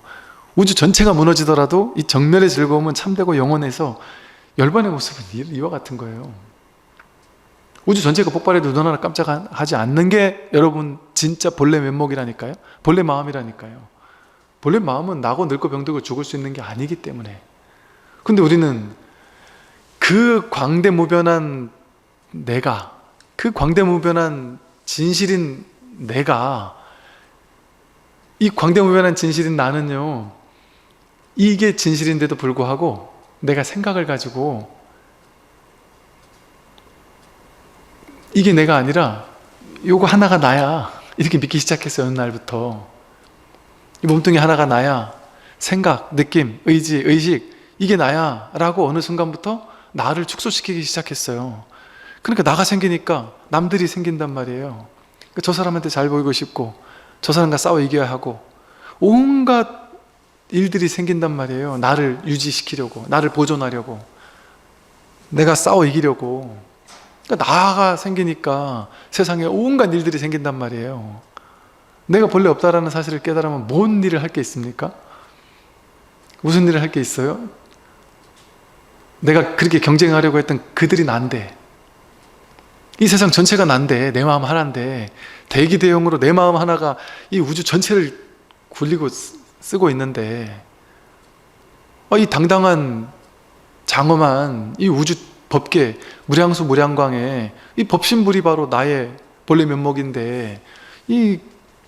우주 전체가 무너지더라도 이 정멸의 즐거움은 참되고 영원해서 열반의 모습은 이와 같은 거예요. 우주 전체가 폭발해도 눈 하나 깜짝하지 않는 게 여러분 진짜 본래 면목이라니까요. 본래 마음이라니까요. 본래 마음은 나고 늙고 병들고 죽을 수 있는 게 아니기 때문에. 근데 우리는 그 광대무변한 내가, 그 광대무변한 진실인 내가, 이 광대무변한 진실인 나는요, 이게 진실인데도 불구하고 내가 생각을 가지고 이게 내가 아니라 요거 하나가 나야 이렇게 믿기 시작했어요. 어느 날부터 이 몸뚱이 하나가 나야, 생각, 느낌, 의지, 의식 이게 나야 라고 어느 순간부터 나를 축소시키기 시작했어요. 그러니까 나가 생기니까 남들이 생긴단 말이에요. 저 사람한테 잘 보이고 싶고 저 사람과 싸워 이겨야 하고 온갖 일들이 생긴단 말이에요. 나를 유지시키려고, 나를 보존하려고, 내가 싸워 이기려고. 그러니까 나가 생기니까 세상에 온갖 일들이 생긴단 말이에요. 내가 본래 없다라는 사실을 깨달으면 뭔 일을 할 게 있습니까? 무슨 일을 할 게 있어요? 내가 그렇게 경쟁하려고 했던 그들이 난데, 이 세상 전체가 난데, 내 마음 하나인데, 대기대용으로 내 마음 하나가 이 우주 전체를 굴리고 쓰고 있는데, 이 당당한 장엄한 이 우주 법계 무량수 무량광에 이 법신불이 바로 나의 본래 면목인데, 이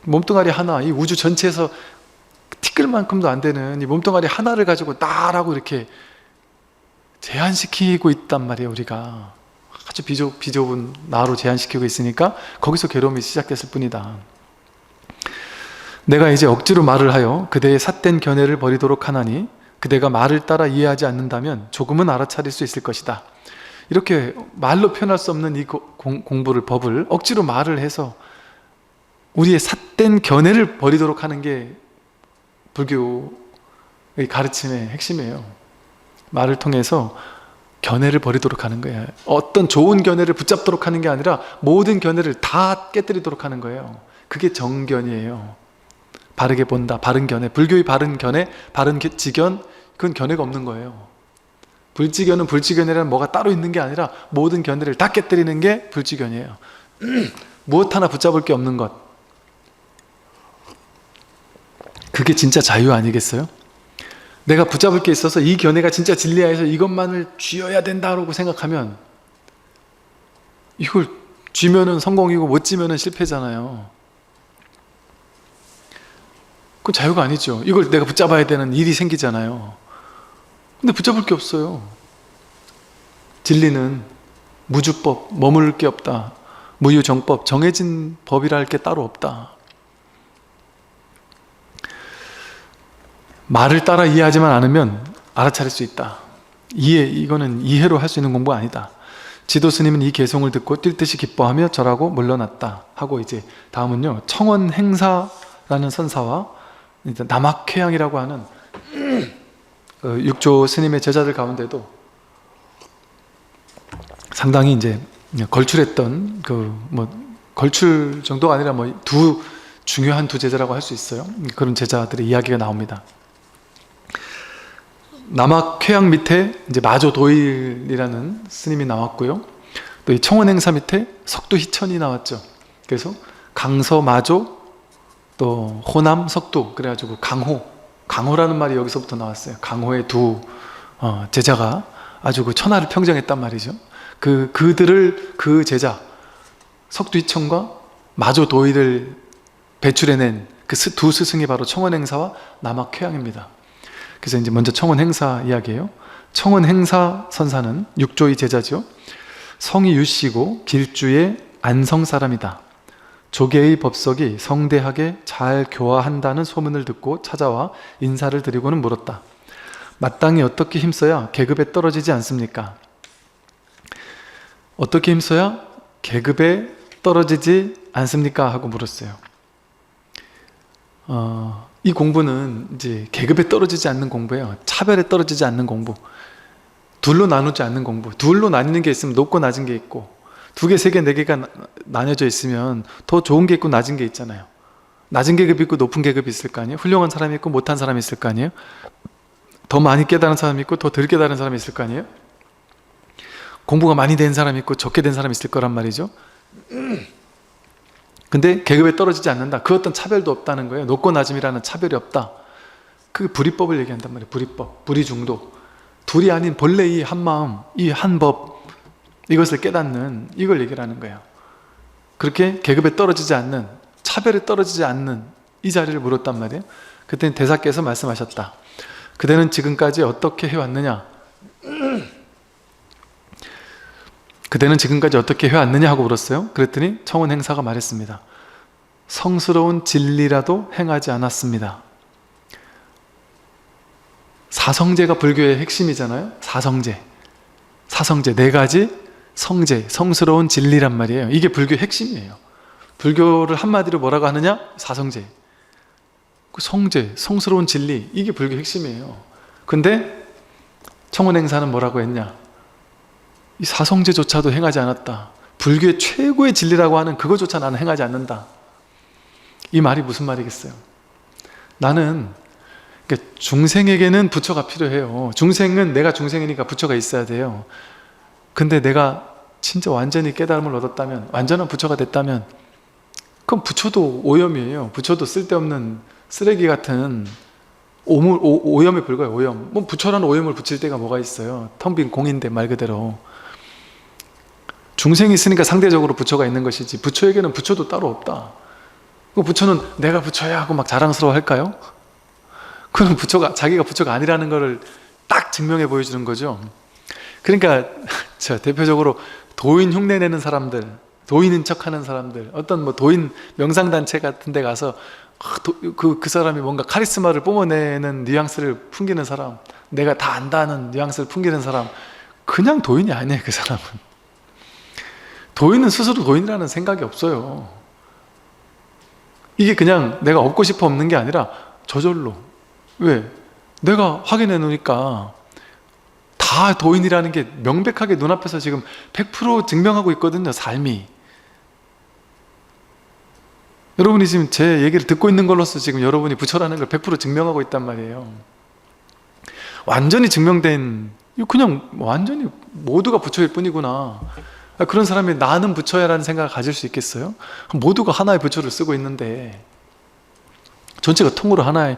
몸뚱아리 하나, 이 우주 전체에서 티끌만큼도 안 되는 이 몸뚱아리 하나를 가지고 나라고 이렇게 제한시키고 있단 말이에요. 우리가 아주 비좁은 나로 제한시키고 있으니까 거기서 괴로움이 시작됐을 뿐이다. 내가 이제 억지로 말을 하여 그대의 삿된 견해를 버리도록 하나니 그대가 말을 따라 이해하지 않는다면 조금은 알아차릴 수 있을 것이다. 이렇게 말로 표현할 수 없는 이 공부를, 법을 억지로 말을 해서 우리의 삿된 견해를 버리도록 하는 게 불교의 가르침의 핵심이에요. 말을 통해서 견해를 버리도록 하는 거예요. 어떤 좋은 견해를 붙잡도록 하는 게 아니라 모든 견해를 다 깨뜨리도록 하는 거예요. 그게 정견이에요. 바르게 본다, 바른 견해. 불교의 바른 견해, 바른 지견, 그건 견해가 없는 거예요. 불지견은 불지견이라는 뭐가 따로 있는 게 아니라 모든 견해를 다 깨뜨리는 게 불지견이에요. 무엇 하나 붙잡을 게 없는 것, 그게 진짜 자유 아니겠어요? 내가 붙잡을 게 있어서 이 견해가 진짜 진리야 해서 이것만을 쥐어야 된다고 생각하면 이걸 쥐면은 성공이고 못 쥐면은 실패잖아요. 그건 자유가 아니죠. 이걸 내가 붙잡아야 되는 일이 생기잖아요. 근데 붙잡을 게 없어요. 진리는 무주법, 머무를 게 없다. 무유정법, 정해진 법이라 할 게 따로 없다. 말을 따라 이해하지만 않으면 알아차릴 수 있다. 이거는 이해로 할 수 있는 공부가 아니다. 지도 스님은 이 개송을 듣고 뛸 듯이 기뻐하며 절하고 물러났다 하고, 이제 다음은요, 청원행사라는 선사와 남학회양이라고 하는 육조 스님의 제자들 가운데도 상당히 이제 걸출했던 걸출 정도가 아니라 중요한 두 제자라고 할 수 있어요. 그런 제자들의 이야기가 나옵니다. 남학회양 밑에 이제 마조도일이라는 스님이 나왔고요. 또 이 청원행사 밑에 석두희천이 나왔죠. 그래서 강서 마조, 또 호남 석두, 그래가지고 강호라는 말이 여기서부터 나왔어요. 강호의 두 제자가 아주 그 천하를 평정했단 말이죠. 그들을, 그 제자 석두희천과 마조도일을 배출해낸 그 두 스승이 바로 청원행사와 남학회양입니다. 그래서 이제 먼저 청원행사 이야기예요. 청원행사 선사는 육조의 제자죠. 성이 유씨고 길주의 안성 사람이다. 조계의 법석이 성대하게 잘 교화한다는 소문을 듣고 찾아와 인사를 드리고는 물었다. 마땅히 어떻게 힘써야 계급에 떨어지지 않습니까? 어떻게 힘써야 계급에 떨어지지 않습니까? 하고 물었어요. 이 공부는 이제 계급에 떨어지지 않는 공부예요. 차별에 떨어지지 않는 공부. 둘로 나누지 않는 공부. 둘로 나뉘는 게 있으면 높고 낮은 게 있고, 두 개, 세 개, 네 개가 나뉘어져 있으면 더 좋은 게 있고 낮은 게 있잖아요. 낮은 계급이 있고 높은 계급이 있을 거 아니에요. 훌륭한 사람이 있고 못한 사람이 있을 거 아니에요. 더 많이 깨달은 사람이 있고 더 덜 깨달은 사람이 있을 거 아니에요. 공부가 많이 된 사람이 있고 적게 된 사람이 있을 거란 말이죠. 근데 계급에 떨어지지 않는다. 그 어떤 차별도 없다는 거예요. 높고 낮음이라는 차별이 없다. 그 불이법을 얘기한단 말이에요. 불이법, 불이중도. 둘이 아닌 본래 이 한마음, 이 한법, 이것을 깨닫는, 이걸 얘기를 하는 거예요. 그렇게 계급에 떨어지지 않는, 차별에 떨어지지 않는 이 자리를 물었단 말이에요. 그때 대사께서 말씀하셨다. 그대는 지금까지 어떻게 해왔느냐? 그대는 지금까지 어떻게 해왔느냐 하고 물었어요. 그랬더니 청원행사가 말했습니다. 성스러운 진리라도 행하지 않았습니다. 사성제가 불교의 핵심이잖아요. 사성제, 네 가지 성제, 성스러운 진리란 말이에요. 이게 불교의 핵심이에요. 불교를 한마디로 뭐라고 하느냐? 사성제, 그 성제, 성스러운 진리, 이게 불교의 핵심이에요. 근데 청원행사는 뭐라고 했냐? 이 사성제조차도 행하지 않았다. 불교의 최고의 진리라고 하는 그거조차 나는 행하지 않는다. 이 말이 무슨 말이겠어요? 나는 그러니까 중생에게는 부처가 필요해요. 중생은 내가 중생이니까 부처가 있어야 돼요. 근데 내가 진짜 완전히 깨달음을 얻었다면, 완전한 부처가 됐다면, 그럼 부처도 오염이에요. 부처도 쓸데없는 쓰레기 같은 오염에 불과해요. 오염. 뭐 부처라는 오염을 붙일 데가 뭐가 있어요. 텅 빈 공인데 말 그대로. 중생이 있으니까 상대적으로 부처가 있는 것이지, 부처에게는 부처도 따로 없다. 그 부처는 내가 부처야 하고 막 자랑스러워 할까요? 그건 부처가, 자기가 부처가 아니라는 것을 딱 증명해 보여주는 거죠. 그러니까 대표적으로 도인 흉내 내는 사람들, 도인인 척하는 사람들, 어떤 뭐 도인 명상단체 같은 데 가서 그 사람이 뭔가 카리스마를 뿜어내는 뉘앙스를 풍기는 사람, 내가 다 안다는 뉘앙스를 풍기는 사람, 그냥 도인이 아니에요. 그 사람은 도인은 스스로 도인이라는 생각이 없어요. 이게 그냥 내가 얻고 싶어 없는 게 아니라 저절로. 왜? 내가 확인해 놓으니까 다 도인이라는 게 명백하게 눈앞에서 지금 100% 증명하고 있거든요. 삶이. 여러분이 지금 제 얘기를 듣고 있는 걸로서 지금 여러분이 부처라는 걸 100% 증명하고 있단 말이에요. 완전히 증명된, 그냥 완전히 모두가 부처일 뿐이구나. 그런 사람이 나는 부처야 라는 생각을 가질 수 있겠어요? 모두가 하나의 부처를 쓰고 있는데, 전체가 통으로 하나의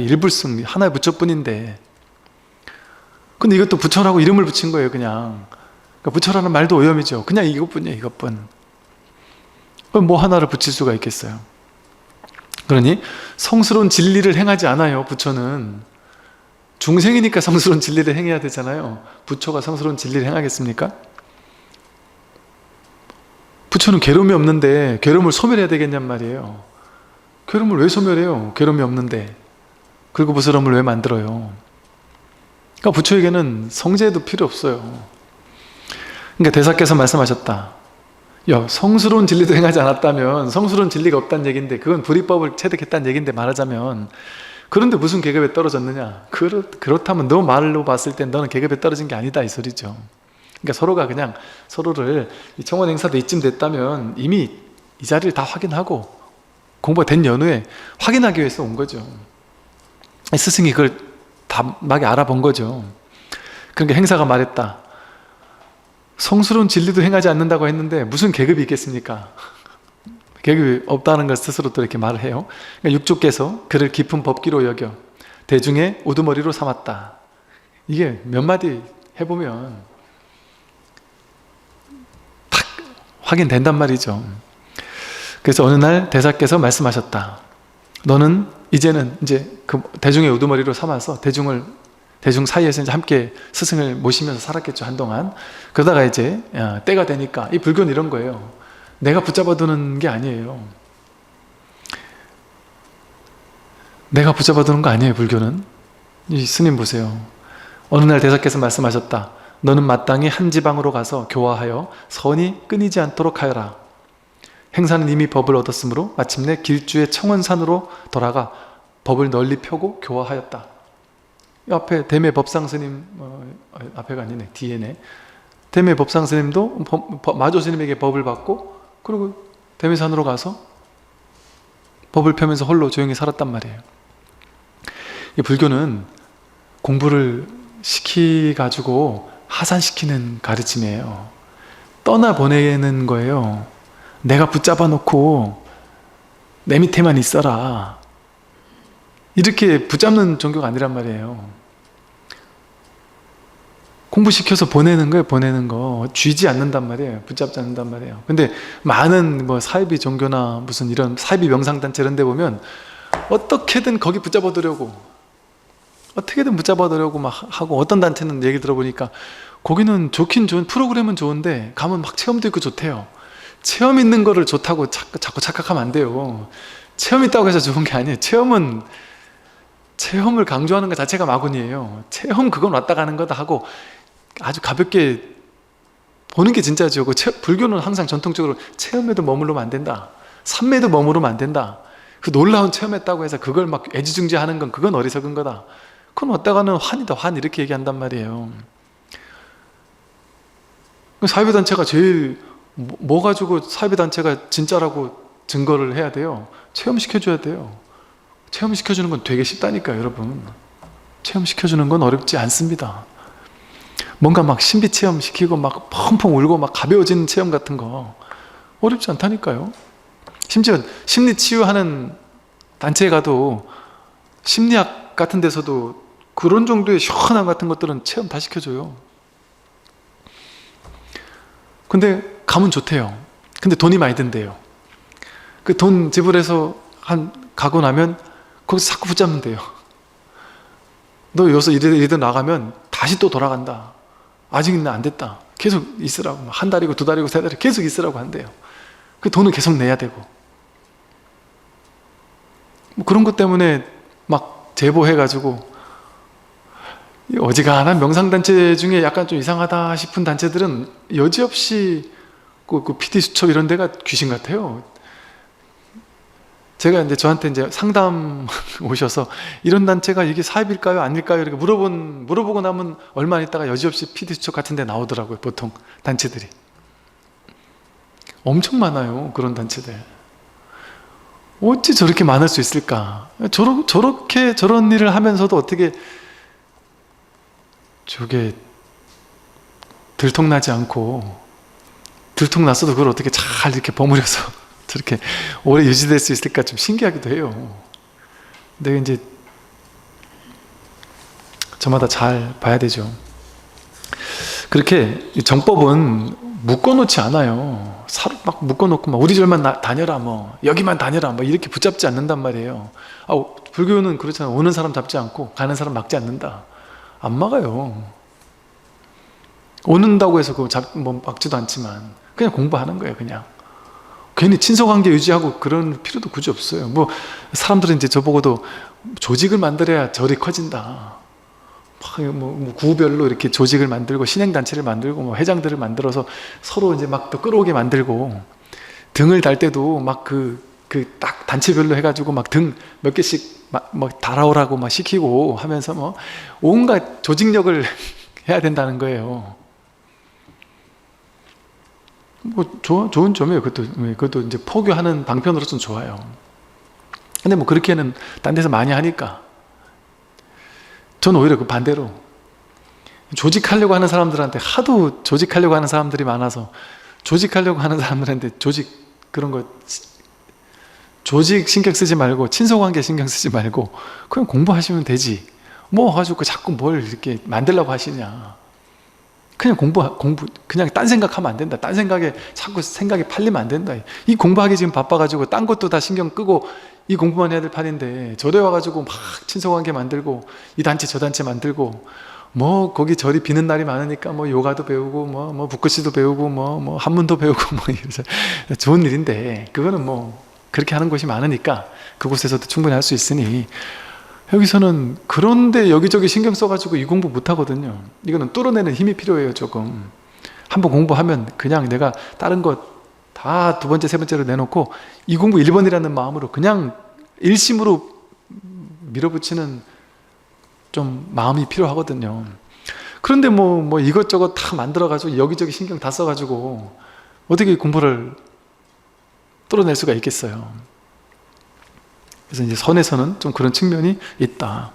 일불승, 하나의 부처뿐인데, 근데 이것도 부처라고 이름을 붙인 거예요. 그냥. 그러니까 부처라는 말도 오염이죠. 그냥 이것뿐이에요. 이것뿐. 그럼 뭐 하나를 붙일 수가 있겠어요? 그러니 성스러운 진리를 행하지 않아요. 부처는 중생이니까 성스러운 진리를 행해야 되잖아요. 부처가 성스러운 진리를 행하겠습니까? 부처는 괴로움이 없는데 괴로움을 소멸해야 되겠냔 말이에요. 괴로움을 왜 소멸해요? 괴로움이 없는데. 그리고 부스럼을 왜 만들어요? 그러니까 부처에게는 성제도 필요 없어요. 그러니까 대사께서 말씀하셨다. 야, 성스러운 진리도 행하지 않았다면 성스러운 진리가 없다는 얘기인데, 그건 불이법을 체득했다는 얘기인데, 말하자면. 그런데 무슨 계급에 떨어졌느냐? 그렇다면 너 말로 봤을 땐 너는 계급에 떨어진 게 아니다, 이 소리죠. 그러니까 서로가 그냥 서로를, 이 청원 행사도 이쯤 됐다면 이미 이 자리를 다 확인하고 공부가 된 연후에 확인하기 위해서 온 거죠. 스승이 그걸 담하게 알아본 거죠. 그러니까 행사가 말했다. 성스러운 진리도 행하지 않는다고 했는데 무슨 계급이 있겠습니까? 계급이 없다는 걸 스스로 또 이렇게 말을 해요. 그러니까 육주께서 그를 깊은 법기로 여겨 대중의 우두머리로 삼았다. 이게 몇 마디 해보면 탁 확인된단 말이죠. 그래서 어느 날 대사께서 말씀하셨다. 너는 이제는 이제 그 대중의 우두머리로 삼아서 대중 사이에서 이제 함께 스승을 모시면서 살았겠죠, 한동안. 그러다가 이제 때가 되니까, 이 불교는 이런 거예요. 내가 붙잡아두는 게 아니에요. 내가 붙잡아두는 거 아니에요, 불교는. 이 스님 보세요. 어느 날 대사께서 말씀하셨다. 너는 마땅히 한 지방으로 가서 교화하여 선이 끊이지 않도록 하여라. 행사는 이미 법을 얻었으므로 마침내 길주의 청원산으로 돌아가 법을 널리 펴고 교화하였다. 이 앞에 대매 법상스님, 앞에가 아니네, 뒤에네. 대매 법상스님도 마조스님에게 법을 받고, 그리고 대매산으로 가서 법을 펴면서 홀로 조용히 살았단 말이에요. 이 불교는 공부를 시키가지고 하산시키는 가르침이에요. 떠나보내는 거예요. 내가 붙잡아 놓고 내 밑에만 있어라. 이렇게 붙잡는 종교가 아니란 말이에요. 공부시켜서 보내는 거예요. 보내는 거. 쥐지 않는단 말이에요. 붙잡지 않는단 말이에요. 근데 많은 뭐 사이비 종교나 무슨 이런 사이비 명상단체 이런 데 보면 어떻게든 거기 붙잡아 두려고, 어떻게든 붙잡아 두려고 막 하고, 어떤 단체는 얘기 들어보니까 거기는 좋긴 좋은, 프로그램은 좋은데 가면 막 체험도 있고 좋대요. 체험 있는 거를 좋다고 자꾸 착각하면 안 돼요. 체험 있다고 해서 좋은 게 아니에요. 체험을 강조하는 것 자체가 마군이에요. 체험 그건 왔다 가는 거다 하고 아주 가볍게 보는 게 진짜죠. 불교는 항상 전통적으로 체험에도 머무르면 안 된다. 삼매도 머무르면 안 된다. 그 놀라운 체험했다고 해서 그걸 막 애지중지하는 건, 그건 어리석은 거다. 그건 왔다 가는 환이다, 환. 이렇게 얘기한단 말이에요. 사이비단체가 제일 뭐 가지고 사이비단체가 진짜라고 증거를 해야 돼요? 체험시켜줘야 돼요. 체험시켜주는 건 되게 쉽다니까요, 여러분. 체험시켜주는 건 어렵지 않습니다. 뭔가 막 신비 체험시키고 막 펑펑 울고 막 가벼워지는 체험 같은 거 어렵지 않다니까요. 심지어 심리치유하는 단체에 가도 심리학 같은 데서도 그런 정도의 시원함 같은 것들은 체험 다 시켜줘요. 근데 가면 좋대요. 근데 돈이 많이 든대요. 그 돈 지불해서 가고 나면 거기서 자꾸 붙잡면 돼요. 너 여기서 이러다 나가면 다시 또 돌아간다. 아직은 안 됐다. 계속 있으라고. 한 달이고 두 달이고 세 달이고 계속 있으라고 한대요. 그 돈은 계속 내야 되고. 뭐 그런 것 때문에 막 제보해가지고 어지간한 명상단체 중에 약간 좀 이상하다 싶은 단체들은 여지없이 그 PD수첩 이런 데가 귀신 같아요. 제가 이제 저한테 이제 상담 오셔서 이런 단체가 이게 사입일까요? 아닐까요? 이렇게 물어보고 나면 얼마 있다가 여지없이 PD수첩 같은 데 나오더라고요. 보통 단체들이. 엄청 많아요. 그런 단체들. 어찌 저렇게 많을 수 있을까? 저렇게 저런 일을 하면서도 어떻게 저게 들통나지 않고 들통났어도 그걸 어떻게 잘 이렇게 버무려서 저렇게 오래 유지될 수 있을까 좀 신기하기도 해요. 근데 이제 저마다 잘 봐야 되죠. 그렇게 정법은 묶어놓지 않아요. 막 묶어놓고 막 우리 절만 다녀라 뭐 여기만 다녀라 뭐 이렇게 붙잡지 않는단 말이에요. 불교는 그렇잖아요. 오는 사람 잡지 않고 가는 사람 막지 않는다. 안 막아요. 오는다고 해서 그거 막지도 않지만 그냥 공부하는 거예요. 그냥 괜히 친소관계 유지하고 그런 필요도 굳이 없어요. 뭐 사람들은 이제 저보고도 조직을 만들어야 절이 커진다. 뭐 구별로 이렇게 조직을 만들고 신행단체를 만들고 뭐 회장들을 만들어서 서로 이제 막 또 끌어오게 만들고 등을 달 때도 막 딱 단체별로 해가지고 막 등 몇 개씩 막 달아오라고 막 시키고 하면서 뭐 온갖 조직력을 해야 된다는 거예요. 뭐 좋은 점이에요. 그것도 이제 포교하는 방편으로서는 좋아요. 근데 뭐 그렇게는 딴 데서 많이 하니까 저는 오히려 그 반대로 조직하려고 하는 사람들한테 하도 조직하려고 하는 사람들이 많아서 조직하려고 하는 사람들한테 그런 거 조직 신경 쓰지 말고 친소관계 신경 쓰지 말고 그냥 공부하시면 되지 뭐 가지고 자꾸 뭘 이렇게 만들려고 하시냐. 그냥 공부 그냥 딴 생각하면 안 된다. 딴 생각에 자꾸 생각이 팔리면 안 된다. 이 공부하기 지금 바빠가지고 딴 것도 다 신경 끄고 이 공부만 해야 될 판인데 절에 와가지고 막 친소관계 만들고 이 단체 저 단체 만들고 뭐 거기 절이 비는 날이 많으니까 뭐 요가도 배우고 뭐 북글씨도 배우고 뭐 한문도 배우고 뭐 이래서 좋은 일인데 그거는 뭐 그렇게 하는 곳이 많으니까 그곳에서도 충분히 할 수 있으니 여기서는 그런데 여기저기 신경 써가지고 이 공부 못 하거든요. 이거는 뚫어내는 힘이 필요해요. 조금 한번 공부하면 그냥 내가 다른 것 다 두 번째 세 번째로 내놓고 이 공부 1번이라는 마음으로 그냥 일심으로 밀어붙이는 좀 마음이 필요하거든요. 그런데 뭐 이것저것 다 만들어가지고 여기저기 신경 다 써가지고 어떻게 공부를 뚫어낼 수가 있겠어요. 그래서 이제 선에서는 좀 그런 측면이 있다.